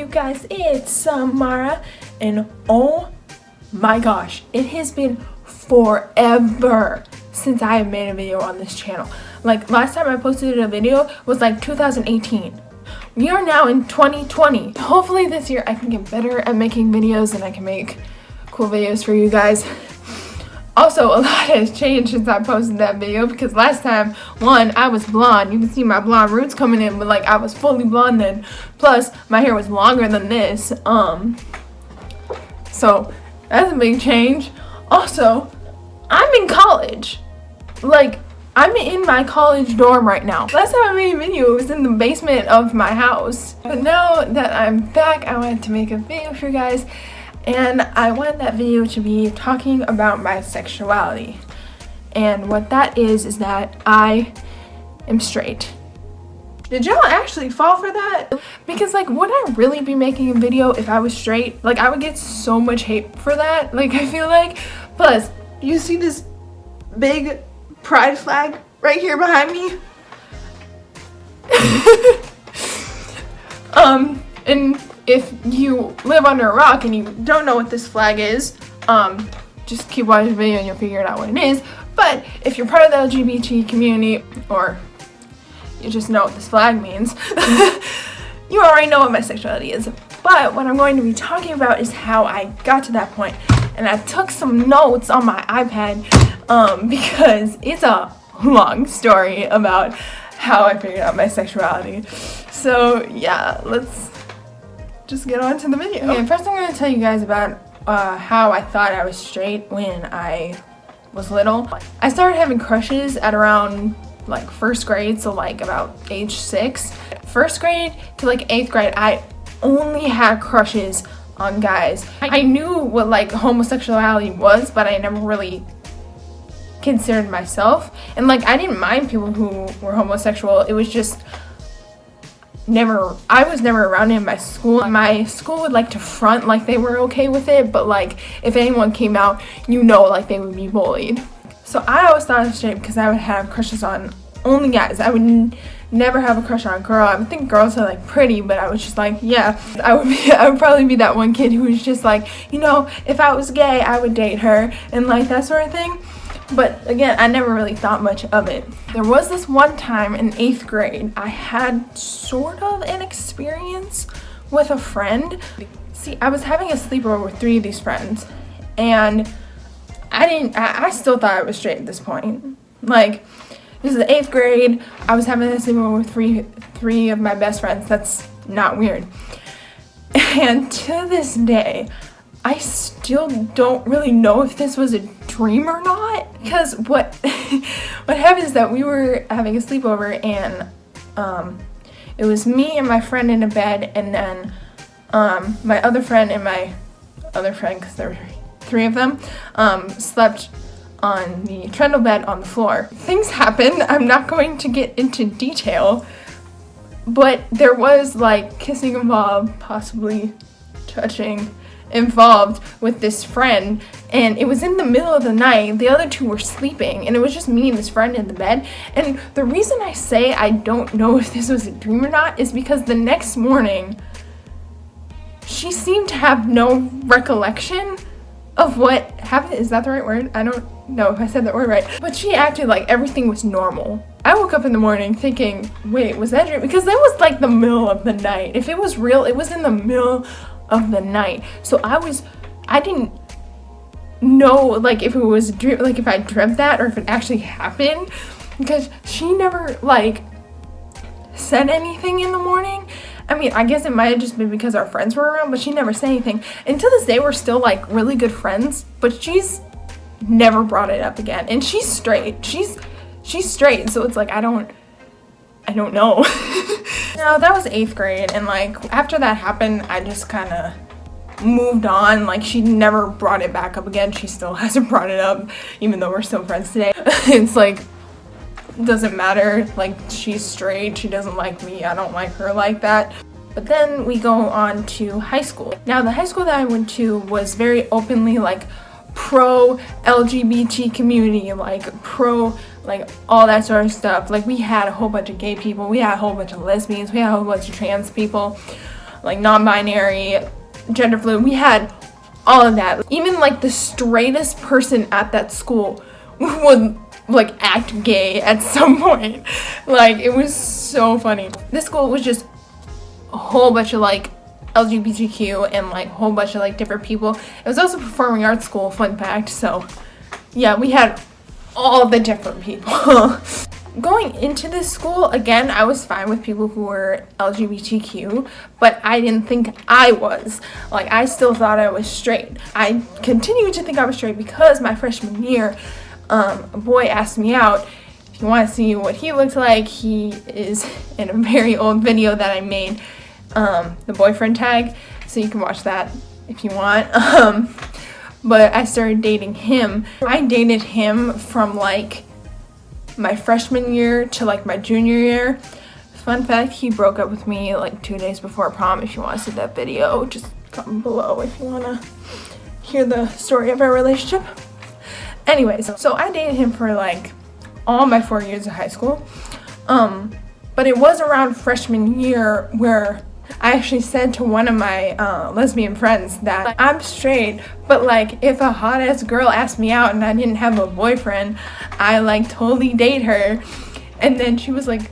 you guys? It's Samara, and oh my gosh, it has been forever since I have made a video on this channel. Like, last time I posted a video was like 2018. We are now in 2020. Hopefully this year I can get better at making videos and I can make cool videos for you guys. Also, a lot has changed since I posted that video because last time, one, I was blonde. You can see my blonde roots coming in, but like I was fully blonde then. Plus, my hair was longer than this. So that's a big change. Also, I'm in college. Like, I'm in my college dorm right now. Last time I made a video, it was in the basement of my house. But now that I'm back, I wanted to make a video for you guys. And I want that video to be talking about my sexuality. And what that is that I am straight. Did y'all actually fall for that? Because like, would I really be making a video if I was straight? Like, I would get so much hate for that. Like, I feel like. Plus, you see this big pride flag right here behind me? And if you live under a rock and you don't know what this flag is, just keep watching the video and you'll figure out what it is. But if you're part of the LGBT community, or you just know what this flag means, you already know what my sexuality is. But what I'm going to be talking about is how I got to that point. And I took some notes on my iPad because it's a long story about how I figured out my sexuality. So yeah, let's just get on to the video. Okay, first I'm going to tell you guys about how I thought I was straight when I was little. I started having crushes at around like first grade, so like about age 6. First grade to like 8th grade, I only had crushes on guys. I knew what like homosexuality was, but I never really considered myself. And like, I didn't mind people who were homosexual. It was just I was never around it in my school. My school would like to front like they were okay with it, but like if anyone came out, you know, like they would be bullied. So I always thought I was straight because I would have crushes on only guys. I would never have a crush on a girl. I would think girls are like pretty, but I was just like, yeah, I would probably be that one kid who was just like, you know, if I was gay, I would date her and like that sort of thing. But again, I never really thought much of it. There was this one time in 8th grade, I had sort of an experience with a friend. See, I was having a sleepover with 3 of these friends, and I still thought I was straight at this point. Like, this is the 8th grade, I was having a sleepover with three of my best friends. That's not weird. And to this day, I still don't really know if this was a dream or not, because what happened is that we were having a sleepover and it was me and my friend in a bed, and then my other friend and my other friend, because there were 3 of them, slept on the trundle bed on the floor. Things happened. I'm not going to get into detail, but there was like kissing involved, possibly touching involved with this friend, and it was in the middle of the night. The other 2 were sleeping, and it was just me and this friend in the bed. And the reason I say I don't know if this was a dream or not is because the next morning she seemed to have no recollection of what happened. Is that the right word? I don't know if I said that word right, but she acted like everything was normal. I woke up in the morning thinking, wait, was that a dream? Because that was like the middle of the night. If it was real, it was in the middle of the night. So I didn't know like if it was a dream, like if I dreamt that or if it actually happened, because she never like said anything in the morning. I mean, I guess it might have just been because our friends were around, but she never said anything. And to this day, we're still like really good friends, but she's never brought it up again. And she's straight. She's straight. So it's like, I don't know. No, that was 8th grade, and like after that happened, I just kind of moved on. Like, she never brought it back up again. She still hasn't brought it up, even though we're still friends today. It's like, doesn't matter. Like, she's straight, she doesn't like me, I don't like her like that. But then we go on to high school. Now, the high school that I went to was very openly like pro LGBT community, like pro like all that sort of stuff. Like, we had a whole bunch of gay people, we had a whole bunch of lesbians, we had a whole bunch of trans people. like non-binary, gender fluid. We had all of that. Even like the straightest person at that school would like act gay at some point. Like, it was so funny. This school was just a whole bunch of like LGBTQ and like a whole bunch of like different people. It was also performing arts school, fun fact. So yeah, we had all the different people. Going into this school, again, I was fine with people who were LGBTQ, but I didn't think I was. Like, I still thought I was straight. I continued to think I was straight because my freshman year, a boy asked me out. If you want to see what he looked like, he is in a very old video that I made, the boyfriend tag, so you can watch that if you want. But I started dating him. I dated him from like my freshman year to like my junior year. Fun fact, he broke up with me like 2 days before prom. If you want to see that video, just comment below if you want to hear the story of our relationship. Anyways, so I dated him for like all my 4 years of high school. But it was around freshman year where I actually said to one of my lesbian friends that I'm straight, but like if a hot ass girl asked me out and I didn't have a boyfriend, I like totally date her. And then she was like,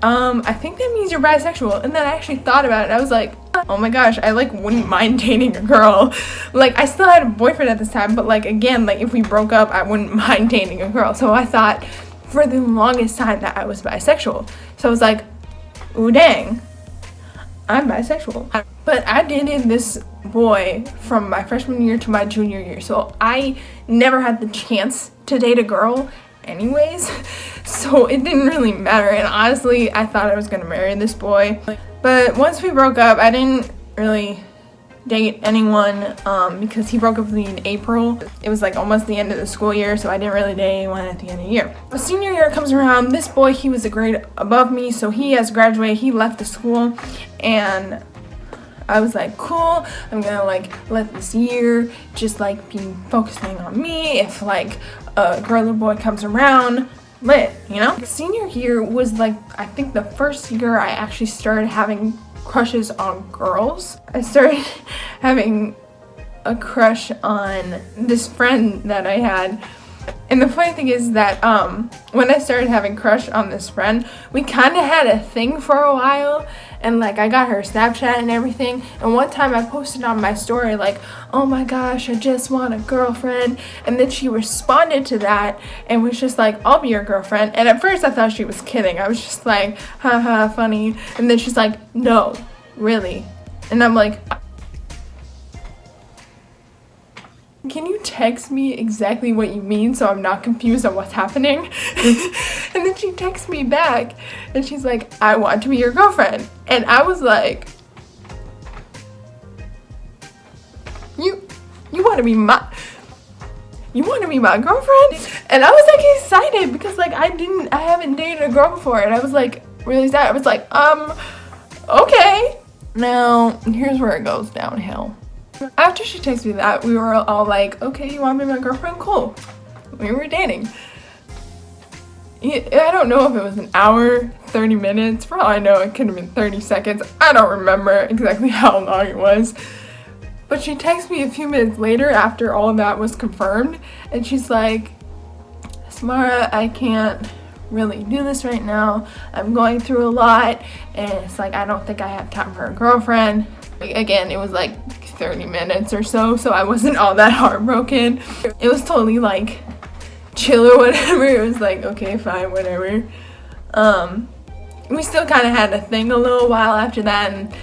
I think that means you're bisexual. And then I actually thought about it. I was like, oh my gosh, I like wouldn't mind dating a girl. Like, I still had a boyfriend at this time, but like again, like if we broke up, I wouldn't mind dating a girl. So I thought for the longest time that I was bisexual. So I was like, ooh dang, I'm bisexual. But I dated this boy from my freshman year to my junior year, so I never had the chance to date a girl anyways, so it didn't really matter. And honestly, I thought I was gonna marry this boy, but once we broke up, I didn't really date anyone because he broke up with me in April. It was like almost the end of the school year, so I didn't really date anyone at the end of the year. The senior year comes around, this boy, he was a grade above me, so he has graduated, he left the school, and I was like, cool, I'm gonna like let this year just like be focusing on me. If like a girl or boy comes around, lit, you know? Senior year was like, I think the first year I actually started having crushes on girls. I started having a crush on this friend that I had. And the funny thing is that when I started having crush on this friend, we kind of had a thing for a while, and like I got her Snapchat and everything. And one time I posted on my story like, oh my gosh, I just want a girlfriend. And then she responded to that and was just like, I'll be your girlfriend. And at first I thought she was kidding. I was just like, haha, funny. And then she's like, no, really. And I'm like, can you text me exactly what you mean so I'm not confused on what's happening? And then she texts me back and she's like, I want to be your girlfriend. And I was like, you want to be my girlfriend? And I was like excited because like I haven't dated a girl before, and I was like really sad. I was like, okay. Now here's where it goes downhill. After she texted me that, we were all like, okay, you want to be my girlfriend? Cool. We were dating. I don't know if it was an hour, 30 minutes. For all I know, it could have been 30 seconds. I don't remember exactly how long it was. But she texted me a few minutes later after all of that was confirmed. And she's like, Samara, I can't really do this right now. I'm going through a lot. And it's like, I don't think I have time for a girlfriend. Again, it was like 30 minutes or so I wasn't all that heartbroken. It was totally like chill or whatever. It was like, okay, fine, whatever. We still kind of had a thing a little while after that, and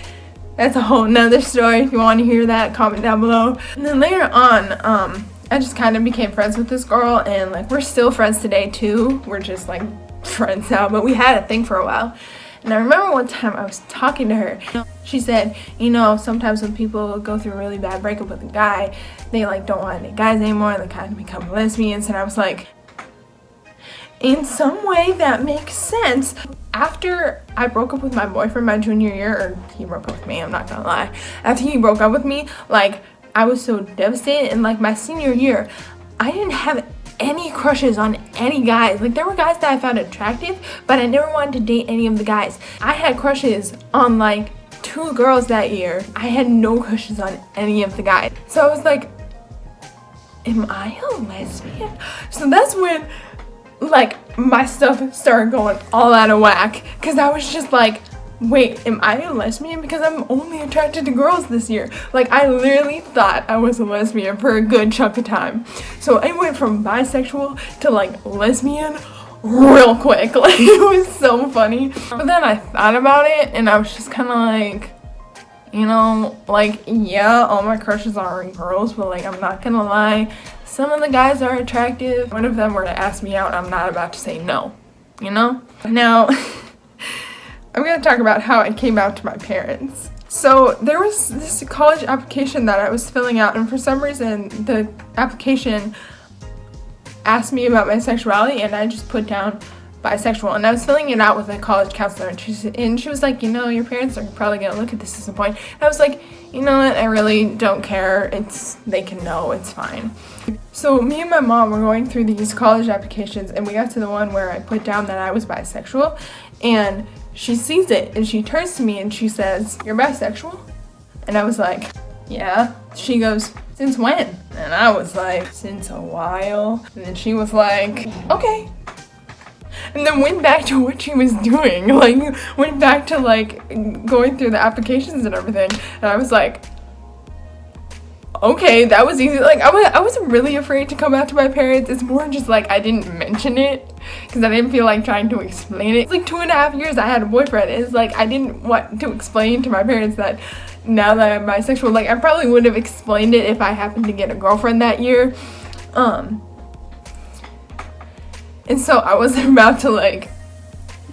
that's a whole nother story. If you want to hear that, comment down below. And then later on, I just kind of became friends with this girl, and like we're still friends today too. We're just like friends now, but we had a thing for a while. And I remember one time I was talking to her. She said, you know, sometimes when people go through a really bad breakup with a guy, they like don't want to date guys anymore, and they kind of become lesbians. And I was like, in some way that makes sense. After I broke up with my boyfriend my junior year, or he broke up with me, I'm not gonna lie. After he broke up with me, like I was so devastated. And like my senior year, I didn't have any crushes on any guys. Like there were guys that I found attractive, but I never wanted to date any of the guys. I had crushes on like 2 girls that year. I had no crushes on any of the guys. So I was like, am I a lesbian? So that's when like my stuff started going all out of whack, because I was just like, wait, am I a lesbian? Because I'm only attracted to girls this year. Like, I literally thought I was a lesbian for a good chunk of time. So I went from bisexual to like lesbian real quick. Like, it was so funny. But then I thought about it and I was just kind of like, you know, like, yeah, all my crushes are girls, but like, I'm not gonna lie, some of the guys are attractive. One of them were to ask me out, I'm not about to say no, you know? Now, I'm gonna talk about how I came out to my parents. So there was this college application that I was filling out, and for some reason, the application asked me about my sexuality, and I just put down bisexual, and I was filling it out with a college counselor, and she was like, you know, your parents are probably gonna look at this at some point. And I was like, you know what, I really don't care, they can know, it's fine. So me and my mom were going through these college applications, and we got to the one where I put down that I was bisexual, and she sees it, and she turns to me and she says, you're bisexual? And I was like, yeah. She goes, since when? And I was like, since a while. And then she was like, okay. And then went back to what she was doing. Like, went back to like going through the applications and everything. And I was like, okay, that was easy. Like, I wasn't really afraid to come out to my parents. It's more just like I didn't mention it because I didn't feel like trying to explain it. It's like 2.5 years I had a boyfriend. It's like I didn't want to explain to my parents that now that I'm bisexual. Like, I probably would have explained it if I happened to get a girlfriend that year. And so I wasn't about to like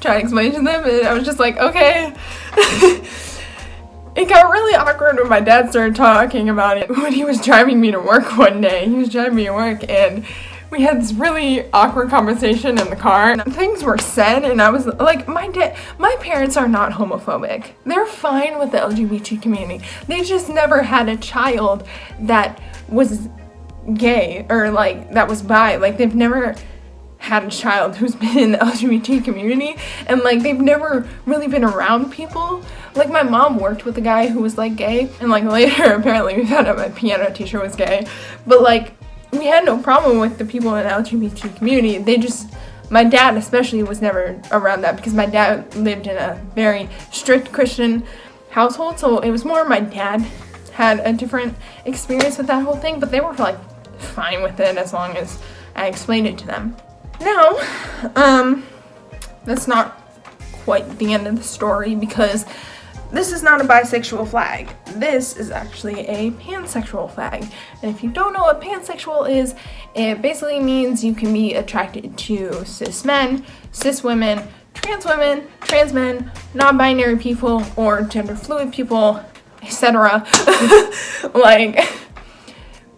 try to explain to them, and I was just like, okay. It got really awkward when my dad started talking about it when he was driving me to work one day. He was driving me to work, and we had this really awkward conversation in the car. And things were said, and I was like, my parents are not homophobic. They're fine with the LGBT community. They just never had a child that was gay or like that was bi. Like, they've never had a child who's been in the LGBT community, and like they've never really been around people. Like, my mom worked with a guy who was like gay, and like later apparently we found out my piano teacher was gay, but like we had no problem with the people in the LGBT community. They just, my dad especially was never around that because my dad lived in a very strict Christian household, so it was more my dad had a different experience with that whole thing, but they were like fine with it as long as I explained it to them. Now, that's not quite the end of the story, because this is not a bisexual flag. This is actually a pansexual flag. And if you don't know what pansexual is, it basically means you can be attracted to cis men, cis women, trans men, non-binary people, or gender fluid people, etc. Like,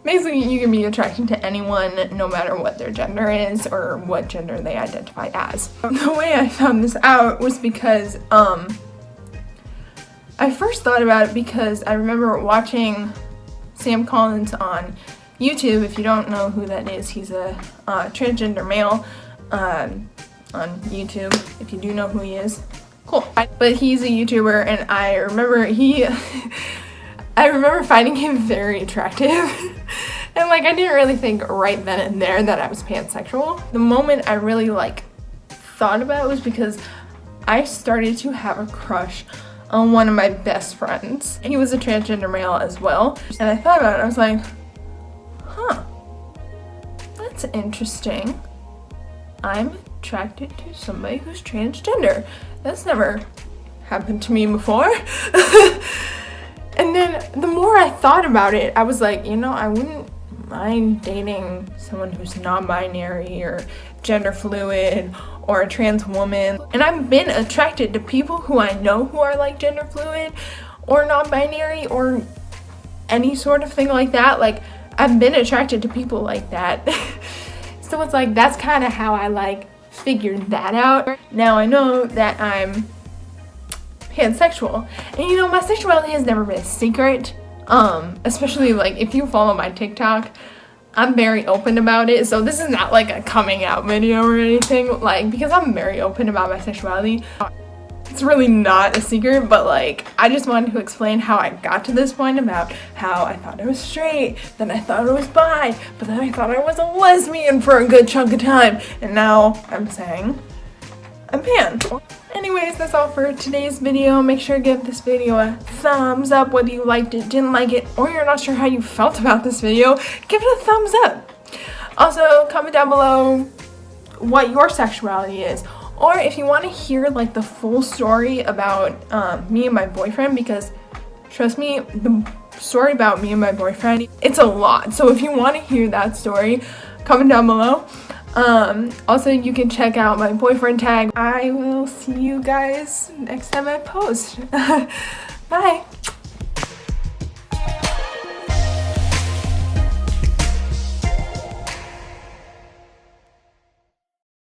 basically, you can be attracted to anyone no matter what their gender is or what gender they identify as. The way I found this out was because I first thought about it because I remember watching Sam Collins on YouTube. If you don't know who that is, he's a transgender male on YouTube. If you do know who he is, cool. But he's a YouTuber, and I remember I remember finding him very attractive. And like, I didn't really think right then and there that I was pansexual. The moment I really like thought about it was because I started to have a crush on one of my best friends. He was a transgender male as well. And I thought about it, I was like, huh, that's interesting. I'm attracted to somebody who's transgender. That's never happened to me before. And then the more I thought about it, I was like, you know, I wouldn't mind dating someone who's non-binary or gender fluid or a trans woman. And I've been attracted to people who I know who are like gender fluid or non-binary or any sort of thing like that. Like, I've been attracted to people like that. So it's like, that's kind of how I like figured that out. Now I know that I'm pansexual, and you know, my sexuality has never been a secret, especially like if you follow my TikTok, I'm very open about it. So this is not like a coming out video or anything, like, because I'm very open about my sexuality. it's really not a secret, but like I just wanted to explain how I got to this point about how I thought I was straight, then I thought I was bi, but then I thought I was a lesbian for a good chunk of time, and now I'm saying I'm pan. Anyways, that's all for today's video. Make sure to give this video a thumbs up, whether you liked it, didn't like it, or you're not sure how you felt about this video. Give it a thumbs up. Also, comment down below what your sexuality is, or if you want to hear like the full story about me and my boyfriend, because trust me, the story about me and my boyfriend, it's a lot. So if you want to hear that story, comment down below. Also, you can check out my boyfriend tag. I will see you guys next time I post. Bye.